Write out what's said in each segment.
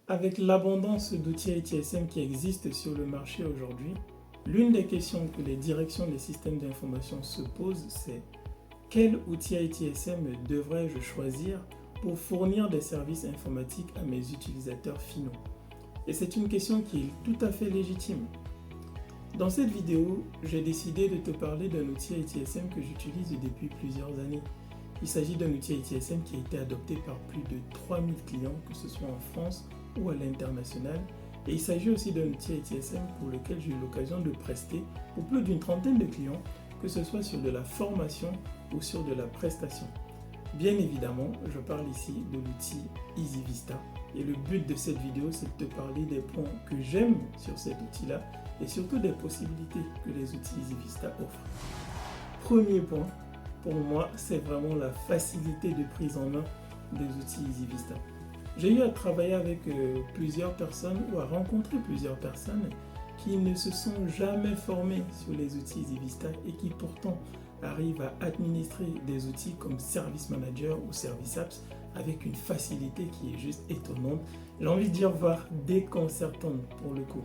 Avec l'abondance d'outils ITSM qui existent sur le marché aujourd'hui, l'une des questions que les directions des systèmes d'information se posent, c'est quel outil ITSM devrais-je choisir pour fournir des services informatiques à mes utilisateurs finaux? Et c'est une question qui est tout à fait légitime. Dans cette vidéo, j'ai décidé de te parler d'un outil ITSM que j'utilise depuis plusieurs années. Il s'agit d'un outil ITSM qui a été adopté par plus de 3000 clients, que ce soit en France ou à l'international. Et il s'agit aussi d'un outil ITSM pour lequel j'ai eu l'occasion de prester pour plus d'une trentaine de clients, que ce soit sur de la formation ou sur de la prestation. Bien évidemment, je parle ici de l'outil EasyVista. Et le but de cette vidéo, c'est de te parler des points que j'aime sur cet outil-là et surtout des possibilités que les outils EasyVista offrent. Premier point, pour moi, c'est vraiment la facilité de prise en main des outils EasyVista. J'ai eu à travailler avec plusieurs personnes ou à rencontrer plusieurs personnes qui ne se sont jamais formées sur les outils EasyVista et qui pourtant arrivent à administrer des outils comme Service Manager ou Service Apps avec une facilité qui est juste étonnante. J'ai envie de dire voire déconcertante pour le coup.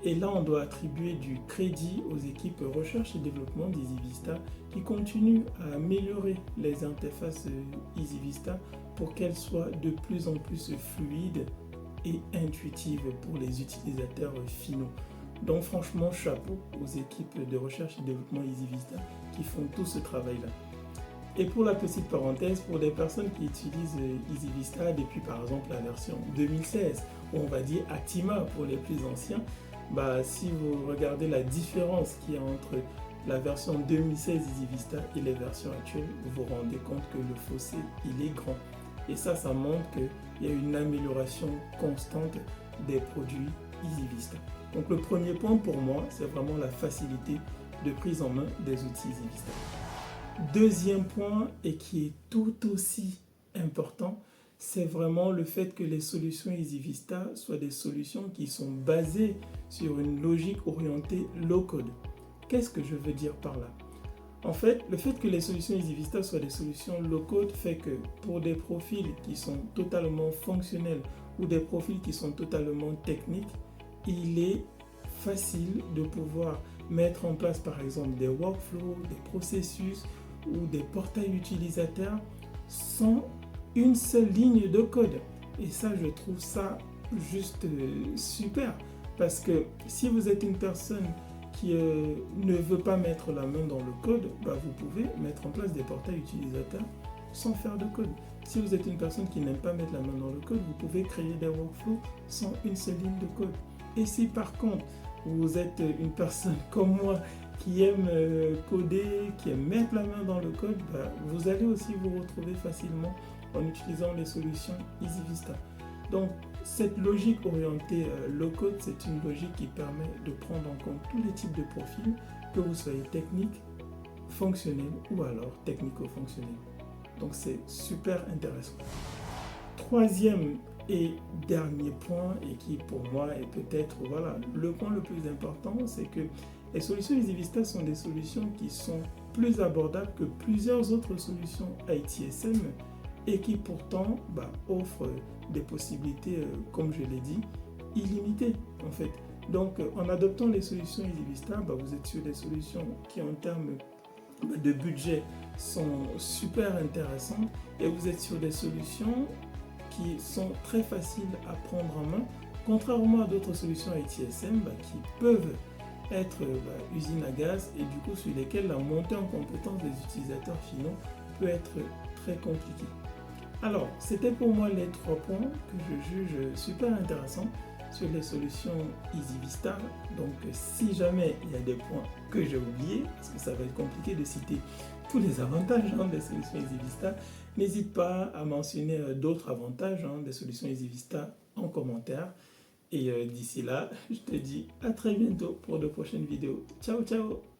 Et là, on doit attribuer du crédit aux équipes recherche et développement d'EasyVista qui continuent à améliorer les interfaces EasyVista pour qu'elles soient de plus en plus fluides et intuitives pour les utilisateurs finaux. Donc franchement, chapeau aux équipes de recherche et développement EasyVista qui font tout ce travail-là. Et pour la petite parenthèse, pour les personnes qui utilisent EasyVista depuis par exemple la version 2016, ou on va dire Actima pour les plus anciens, si vous regardez la différence qu'il y a entre la version 2016 EasyVista et les versions actuelles, vous vous rendez compte que le fossé, il est grand. Et ça montre qu'il y a une amélioration constante des produits EasyVista. Donc le premier point pour moi, c'est vraiment la facilité de prise en main des outils EasyVista. Deuxième point, et qui est tout aussi important, c'est vraiment le fait que les solutions EasyVista soient des solutions qui sont basées sur une logique orientée low-code. Qu'est-ce que je veux dire par là? En fait, le fait que les solutions EasyVista soient des solutions low-code fait que pour des profils qui sont totalement fonctionnels ou des profils qui sont totalement techniques, il est facile de pouvoir mettre en place par exemple des workflows, des processus ou des portails utilisateurs sans une seule ligne de code. Et ça, je trouve ça juste super. Parce que si vous êtes une personne qui ne veut pas mettre la main dans le code, vous pouvez mettre en place des portails utilisateurs sans faire de code. Si vous êtes une personne qui n'aime pas mettre la main dans le code, vous pouvez créer des workflows sans une seule ligne de code. Et si par contre, vous êtes une personne comme moi qui aime coder, qui aime mettre la main dans le code, vous allez aussi vous retrouver facilement en utilisant les solutions EasyVista. Donc, cette logique orientée low-code, c'est une logique qui permet de prendre en compte tous les types de profils, que vous soyez technique, fonctionnel ou alors technico-fonctionnel. Donc, c'est super intéressant. Troisième et dernier point, et qui pour moi est peut-être le point le plus important, c'est que les solutions EasyVista sont des solutions qui sont plus abordables que plusieurs autres solutions ITSM et qui pourtant offrent des possibilités, comme je l'ai dit, illimitées en fait. Donc en adoptant les solutions EasyVista, vous êtes sur des solutions qui en termes de budget sont super intéressantes et vous êtes sur des solutions qui sont très faciles à prendre en main, contrairement à d'autres solutions ITSM qui peuvent être usines à gaz et du coup sur lesquelles la montée en compétence des utilisateurs finaux peut être très compliquée. Alors, c'était pour moi les 3 points que je juge super intéressants sur les solutions EasyVista. Donc, si jamais il y a des points que j'ai oubliés, parce que ça va être compliqué de citer tous les avantages des solutions EasyVista, n'hésite pas à mentionner d'autres avantages des solutions EasyVista en commentaire. Et d'ici là, je te dis à très bientôt pour de prochaines vidéos. Ciao, ciao!